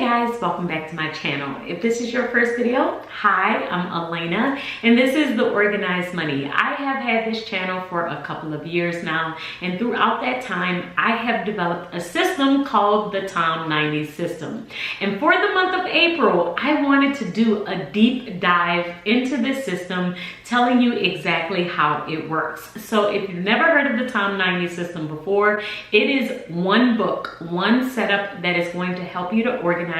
guys, welcome back to my channel. If this is your first video, hi, I'm Alaina, and this is the Organized Money. I have had this channel for a couple of years now, and throughout that time, I have developed a system called the Tom 90 system. And for the month of April, I wanted to do a deep dive into this system, telling you exactly how it works. So if you've never heard of the Tom 90 system before, it is one book, one setup that is going to help you to organize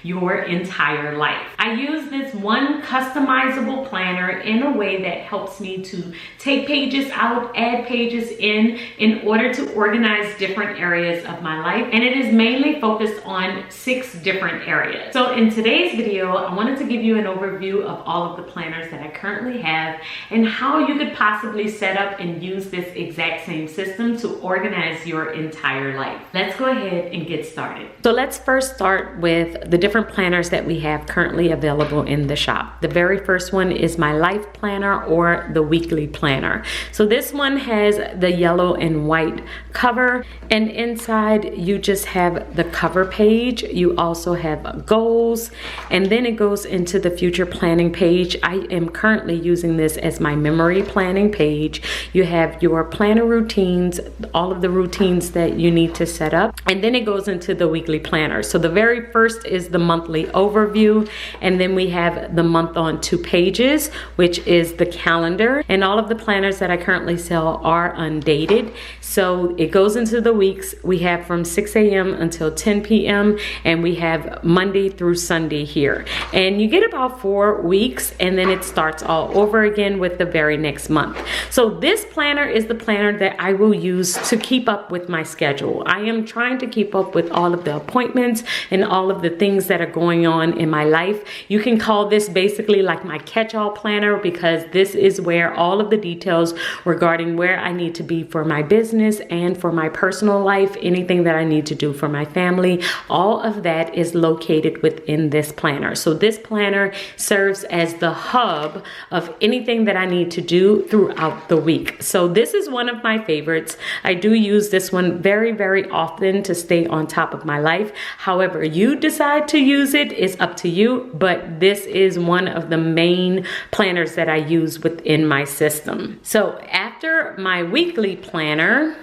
your entire life. I use this one customizable planner in a way that helps me to take pages out, add pages in order to organize different areas of my life. And it is mainly focused on 6 different areas. So in today's video, I wanted to give you an overview of all of the planners that I currently have and how you could possibly set up and use this exact same system to organize your entire life. Let's go ahead and get started. So let's first start with the different planners that we have currently available in the shop. The very first one is my life planner or the weekly planner. So this one has the yellow and white cover, and inside you just have the cover page. You also have goals, and then it goes into the future planning page. I am currently using this as my memory planning page. You have your planner routines, all of the routines that you need to set up, and then it goes into the weekly planner. So the very first is the monthly overview, and then we have the month on 2 pages, which is the calendar. And all of the planners that I currently sell are undated. So it goes into the weeks. We have from 6 a.m. until 10 p.m. and we have Monday through Sunday here. And you get about 4 weeks, and then it starts all over again with the very next month. So this planner is the planner that I will use to keep up with my schedule. I am trying to keep up with all of the appointments and all of the things that are going on in my life. You can call this basically like my catch-all planner, because this is where all of the details regarding where I need to be for my business and for my personal life, anything that I need to do for my family, all of that is located within this planner. So this planner serves as the hub of anything that I need to do throughout the week. So this is one of my favorites. I do use this one very, very often to stay on top of my life. However you decide to use it is up to you, but this is one of the main planners that I use within my system. So after my weekly planner,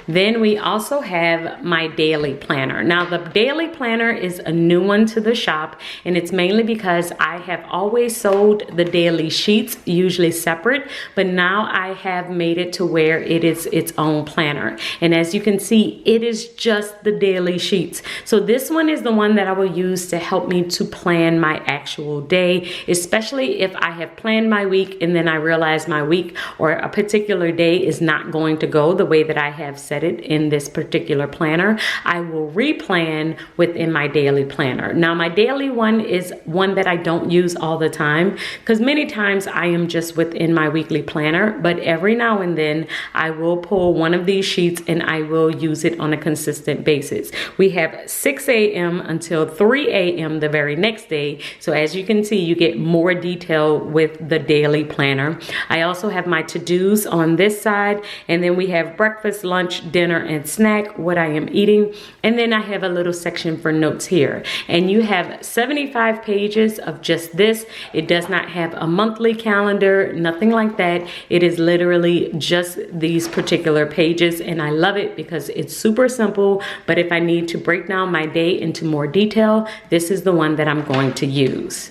then we also have my daily planner. Now the daily planner is a new one to the shop, and it's mainly because I have always sold the daily sheets, usually separate, but now I have made it to where it is its own planner. And as you can see, it is just the daily sheets. So this one is the one that I will use to help me to plan my actual day, especially if I have planned my week and then I realize my week or a particular day is not going to go the way that I have set it in this particular planner. I will replan within my daily planner. Now my daily one is one that I don't use all the time, because many times I am just within my weekly planner, but every now and then I will pull one of these sheets and I will use it on a consistent basis. We have 6 a.m. until 3 a.m. the very next day. So as you can see, you get more detail with the daily planner. I also have my to-dos on this side, and then we have breakfast, lunch, dinner, and snack, what I am eating, and then I have a little section for notes here. And you have 75 pages of just this. It does not have a monthly calendar, nothing like that. It is literally just these particular pages, and I love it because it's super simple. But if I need to break down my day into more detail, this is the one that I'm going to use.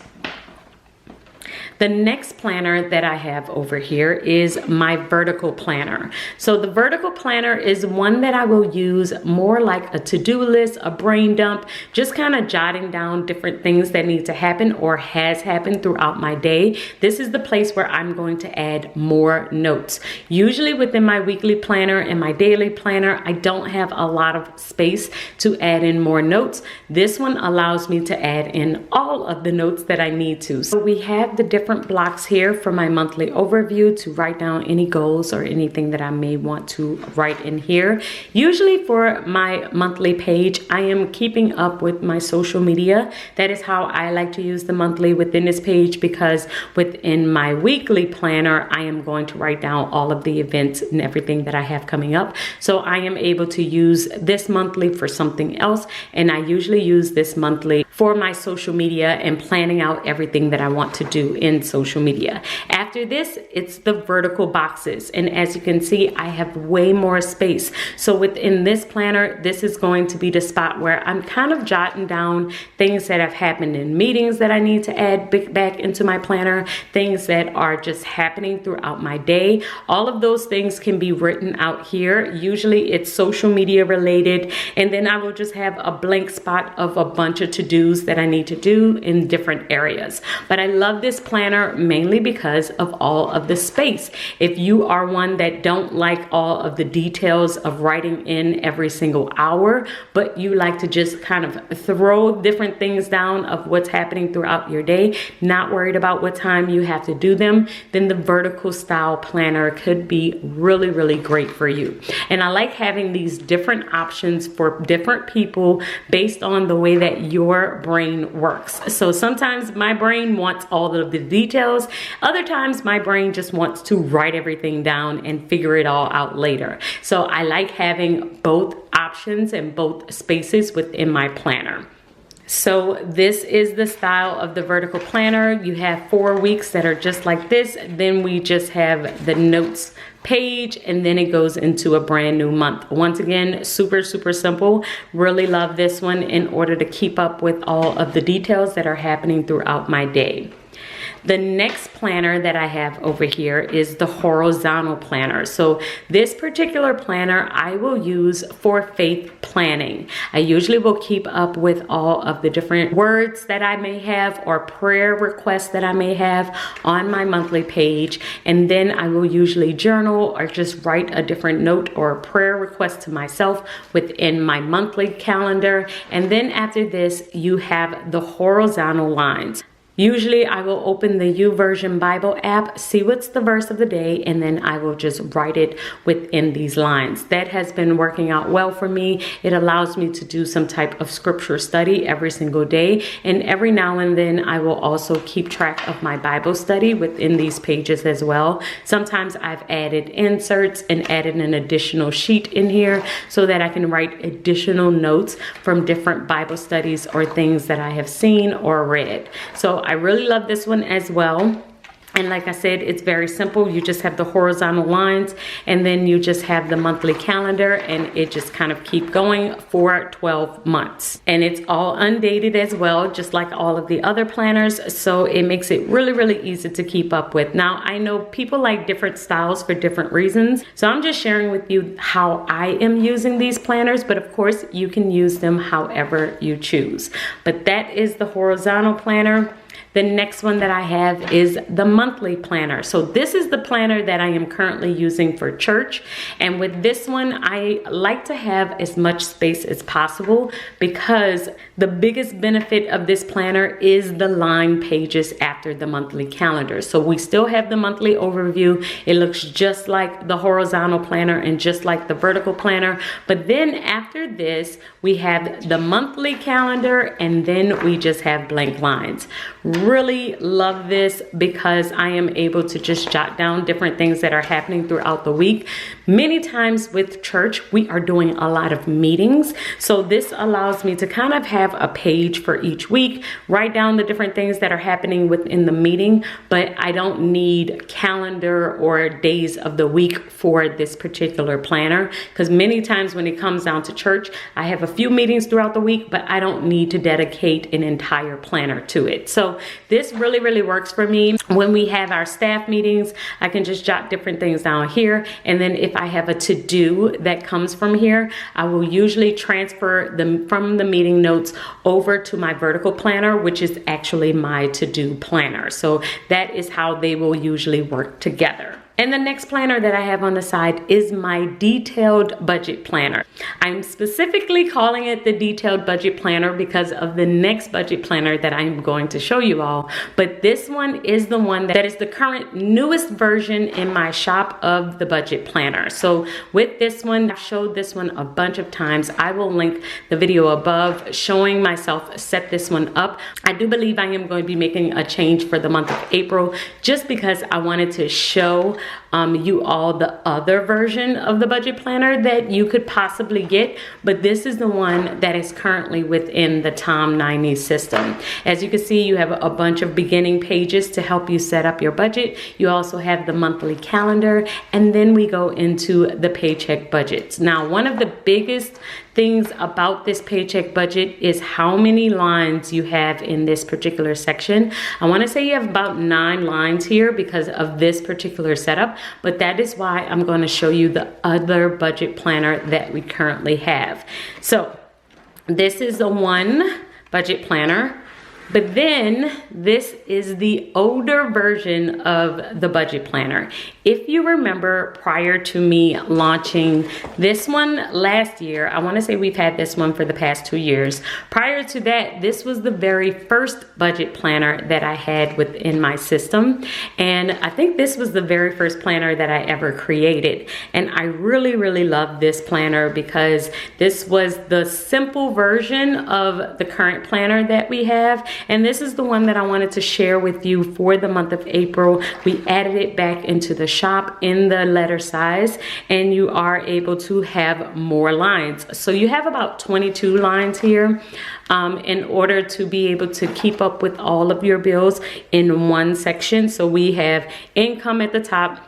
The next planner that I have over here is my vertical planner. So the vertical planner is one that I will use more like a to-do list, a brain dump, just kind of jotting down different things that need to happen or has happened throughout my day. This is the place where I'm going to add more notes. Usually within my weekly planner and my daily planner, I don't have a lot of space to add in more notes. This one allows me to add in all of the notes that I need to. So we have the different different blocks here for my monthly overview to write down any goals or anything that I may want to write in here. Usually for my monthly page, I am keeping up with my social media. That is how I like to use the monthly within this page, because within my weekly planner, I am going to write down all of the events and everything that I have coming up. So I am able to use this monthly for something else, and I usually use this monthly for my social media and planning out everything that I want to do in social media. After this, it's the vertical boxes, and as you can see, I have way more space. So within this planner, this is going to be the spot where I'm kind of jotting down things that have happened in meetings that I need to add back into my planner, things that are just happening throughout my day. All of those things can be written out here. Usually it's social media related, and then I will just have a blank spot of a bunch of to-dos that I need to do in different areas. But I love this planner mainly because of all of the space. If you are one that don't like all of the details of writing in every single hour, but you like to just kind of throw different things down of what's happening throughout your day, not worried about what time you have to do them, then the vertical style planner could be really, really great for you. And I like having these different options for different people based on the way that your brain works. So sometimes my brain wants all of the details. Other times my brain just wants to write everything down and figure it all out later. So I like having both options and both spaces within my planner. So this is the style of the vertical planner. You have 4 weeks that are just like this. Then we just have the notes page, and then it goes into a brand new month. Once again, super, super simple. Really love this one in order to keep up with all of the details that are happening throughout my day. The next planner that I have over here is the horizontal planner. So this particular planner I will use for faith planning. I usually will keep up with all of the different words that I may have or prayer requests that I may have on my monthly page. And then I will usually journal or just write a different note or a prayer request to myself within my monthly calendar. And then after this, you have the horizontal lines. Usually I will open the YouVersion Bible app, see what's the verse of the day, and then I will just write it within these lines. That has been working out well for me. It allows me to do some type of scripture study every single day. And every now and then I will also keep track of my Bible study within these pages as well. Sometimes I've added inserts and added an additional sheet in here so that I can write additional notes from different Bible studies or things that I have seen or read. So I really love this one as well. And like I said, it's very simple. You just have the horizontal lines, and then you just have the monthly calendar, and it just kind of keep going for 12 months. And it's all undated as well, just like all of the other planners. So it makes it really, really easy to keep up with. Now, I know people like different styles for different reasons. So I'm just sharing with you how I am using these planners, but of course you can use them however you choose. But that is the horizontal planner. The next one that I have is the monthly planner. So this is the planner that I am currently using for church. And with this one, I like to have as much space as possible because the biggest benefit of this planner is the line pages after the monthly calendar. So we still have the monthly overview. It looks just like the horizontal planner and just like the vertical planner. But then after this, we have the monthly calendar, and then we just have blank lines. Really love this because I am able to just jot down different things that are happening throughout the week. Many times with church, we are doing a lot of meetings. So this allows me to kind of have a page for each week, write down the different things that are happening within the meeting, but I don't need calendar or days of the week for this particular planner, because many times when it comes down to church, I have a few meetings throughout the week, but I don't need to dedicate an entire planner to it. So this really, really works for me. When we have our staff meetings, I can just jot different things down here. And then if I have a to-do that comes from here, I will usually transfer them from the meeting notes over to my vertical planner, which is actually my to-do planner. So that is how they will usually work together. And the next planner that I have on the side is my detailed budget planner. I'm specifically calling it the detailed budget planner because of the next budget planner that I'm going to show you all. But this one is the one that is the current newest version in my shop of the budget planner. So with this one, I've showed this one a bunch of times. I will link the video above showing myself set this one up. I do believe I am going to be making a change for the month of April just because I wanted to show you all the other version of the budget planner that you could possibly get, but this is the one that is currently within the Tom 90 system. As you can see, you have a bunch of beginning pages to help you set up your budget. You also have the monthly calendar, and then we go into the paycheck budgets. Now, one of the biggest things about this paycheck budget is how many lines you have in this particular section. I want to say you have about 9 lines here because of this particular setup, but that is why I'm going to show you the other budget planner that we currently have. So this is the one budget planner. But then this is the older version of the budget planner. If you remember, prior to me launching this one last year, I want to say we've had this one for the past 2 years. Prior to that, this was the very first budget planner that I had within my system. And I think this was the very first planner that I ever created. And I really, really love this planner because this was the simple version of the current planner that we have. And this is the one that I wanted to share with you for the month of April. We added it back into the shop in the letter size, and you are able to have more lines. So you have about 22 lines here in order to be able to keep up with all of your bills in one section. So we have income at the top,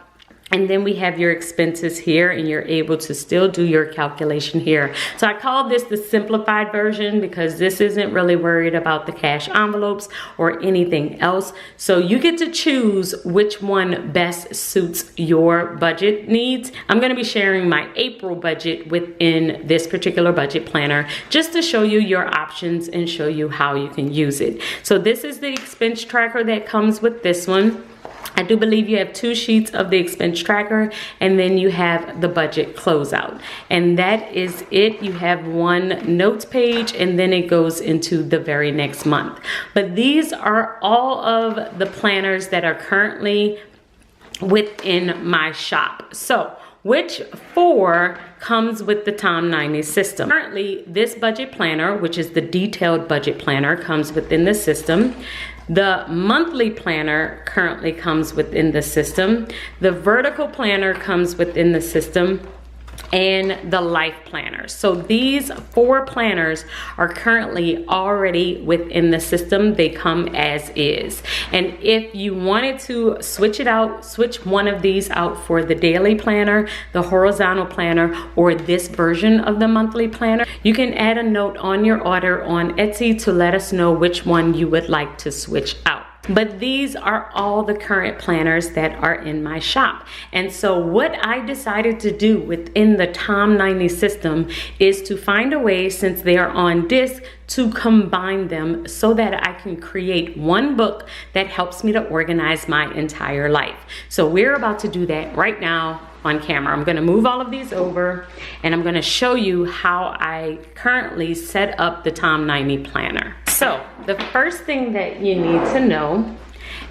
and then we have your expenses here, and you're able to still do your calculation here. So I call this the simplified version because this isn't really worried about the cash envelopes or anything else. So you get to choose which one best suits your budget needs. I'm gonna be sharing my April budget within this particular budget planner just to show you your options and show you how you can use it. So this is the expense tracker that comes with this one. I do believe you have 2 sheets of the expense tracker, and then you have the budget closeout. And that is it. You have 1 notes page, and then it goes into the very next month. But these are all of the planners that are currently within my shop. So which 4 comes with the Tom 90 system? Currently, this budget planner, which is the detailed budget planner, comes within the system. The monthly planner currently comes within the system. The vertical planner comes within the system, and the life planner. So these 4 planners are currently already within the system. They come as is. And if you wanted to switch it out, switch one of these out for the daily planner, the horizontal planner, or this version of the monthly planner, you can add a note on your order on Etsy to let us know which one you would like to switch out. But these are all the current planners that are in my shop. And so what I decided to do within the Tom 90 system is to find a way, since they are on disc, to combine them so that I can create one book that helps me to organize my entire life. So we're about to do that right now on camera. I'm gonna move all of these over, and I'm gonna show you how I currently set up the Tom 90 planner. So the first thing that you need to know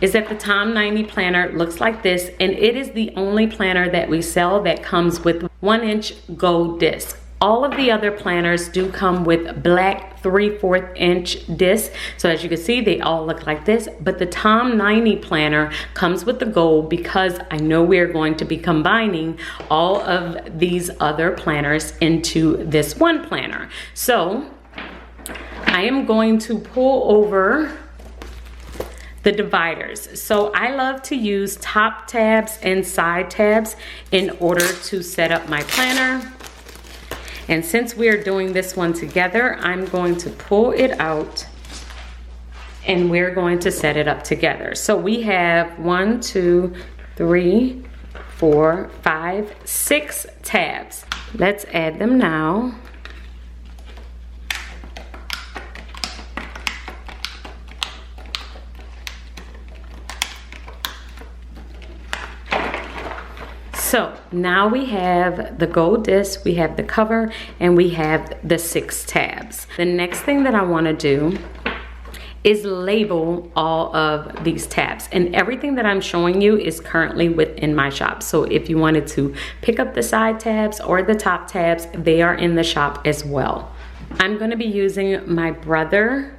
is that the Tom 90 planner looks like this, and it is the only planner that we sell that comes with 1-inch gold disc. All of the other planners do come with black 3/4 inch discs. So as you can see, they all look like this, but the Tom 90 planner comes with the gold because I know we're going to be combining all of these other planners into this one planner. So I am going to pull over the dividers. So I love to use top tabs and side tabs in order to set up my planner. And since we are doing this one together, I'm going to pull it out and we're going to set it up together. So we have 1, 2, 3, 4, 5, 6 tabs. Let's add them now. So now we have the gold disc, we have the cover, and we have the 6 tabs. The next thing that I want to do is label all of these tabs, and everything that I'm showing you is currently within my shop. So if you wanted to pick up the side tabs or the top tabs, they are in the shop as well. I'm going to be using my Brother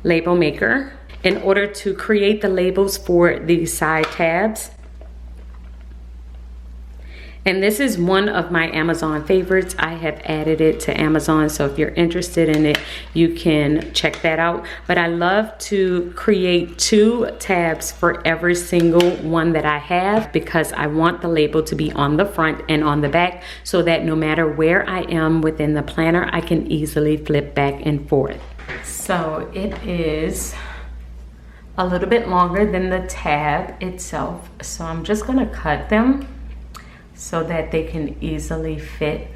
label maker in order to create the labels for these side tabs. And this is one of my Amazon favorites. I have added it to Amazon, so if you're interested in it, you can check that out. But I love to create 2 tabs for every single one that I have, because I want the label to be on the front and on the back, so that no matter where I am within the planner, I can easily flip back and forth. So it is a little bit longer than the tab itself, so I'm just gonna cut them so that they can easily fit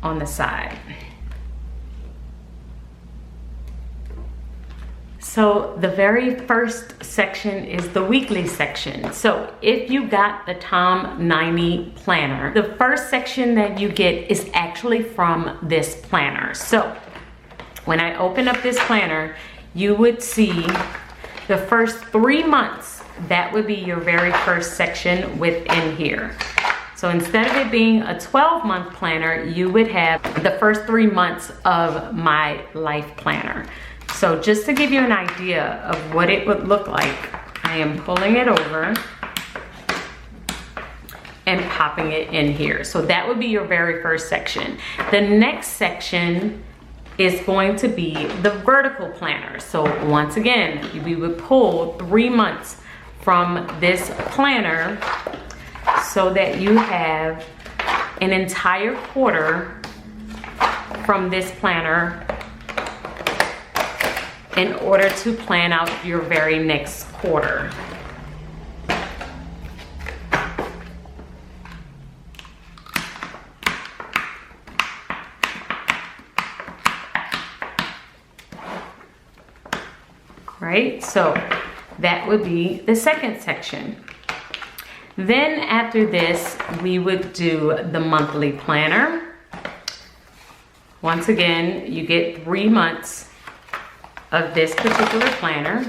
on the side. So the very first section is the weekly section. So if you got the Tom 90 planner, the first section that you get is actually from this planner. So when I open up this planner, you would see the first 3 months. That would be your very first section within here. So instead of it being a 12-month planner, you would have the first 3 months of my life planner. So just to give you an idea of what it would look like, I am pulling it over and popping it in here. So that would be your very first section. The next section is going to be the vertical planner. So once again, we would pull 3 months from this planner so that you have an entire quarter from this planner in order to plan out your very next quarter. Right, so that would be the second section. Then after this, we would do the monthly planner. Once again, you get 3 months of this particular planner.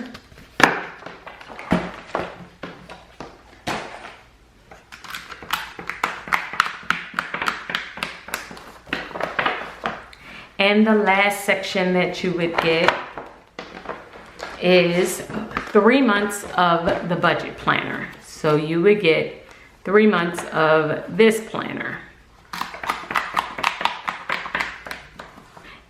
And the last section that you would get is 3 months of the budget planner. So you would get 3 months of this planner.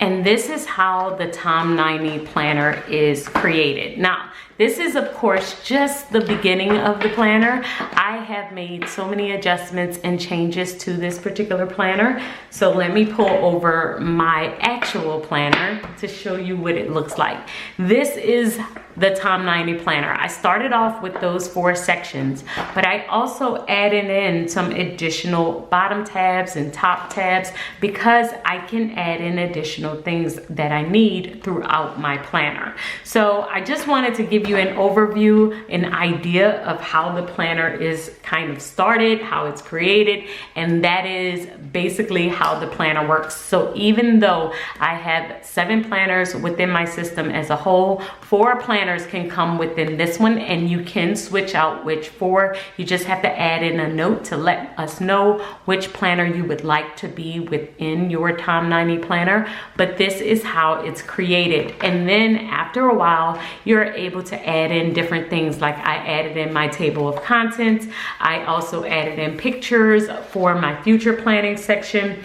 And this is how the Tom 90 planner is created. Now, this is of course just the beginning of the planner. I have made so many adjustments and changes to this particular planner. So let me pull over my actual planner to show you what it looks like. This is the Tom 90 planner. I started off with those 4 sections, but I also added in some additional bottom tabs and top tabs because I can add in additional things that I need throughout my planner. So I just wanted to give you an overview, an idea of how the planner is kind of started, how it's created, and that is basically how the planner works. So even though I have 7 planners within my system as a whole, 4 planners can come within this one, and you can switch out which 4. You just have to add in a note to let us know which planner you would like to be within your Tom 90 planner. But this is how it's created. And then after a while, you're able to add in different things. Like I added in my table of contents. I also added in pictures for my future planning section.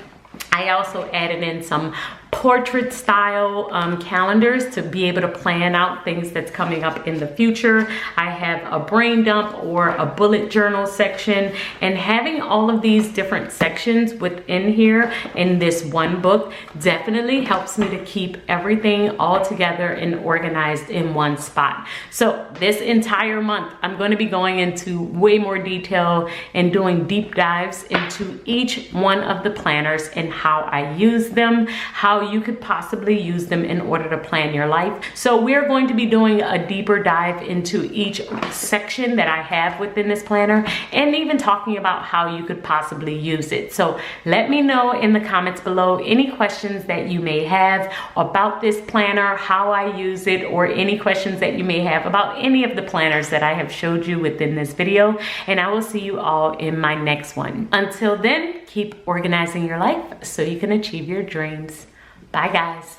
I also added in some portrait style calendars to be able to plan out things that's coming up in the future. I have a brain dump or a bullet journal section, and having all of these different sections within here in this one book definitely helps me to keep everything all together and organized in one spot. So this entire month, I'm going to be going into way more detail and doing deep dives into each one of the planners and how I use them, how you could possibly use them in order to plan your life. So we're going to be doing a deeper dive into each section that I have within this planner, and even talking about how you could possibly use it. So let me know in the comments below any questions that you may have about this planner, how I use it, or any questions that you may have about any of the planners that I have showed you within this video. And I will see you all in my next one. Until then, keep organizing your life so you can achieve your dreams. Bye, guys.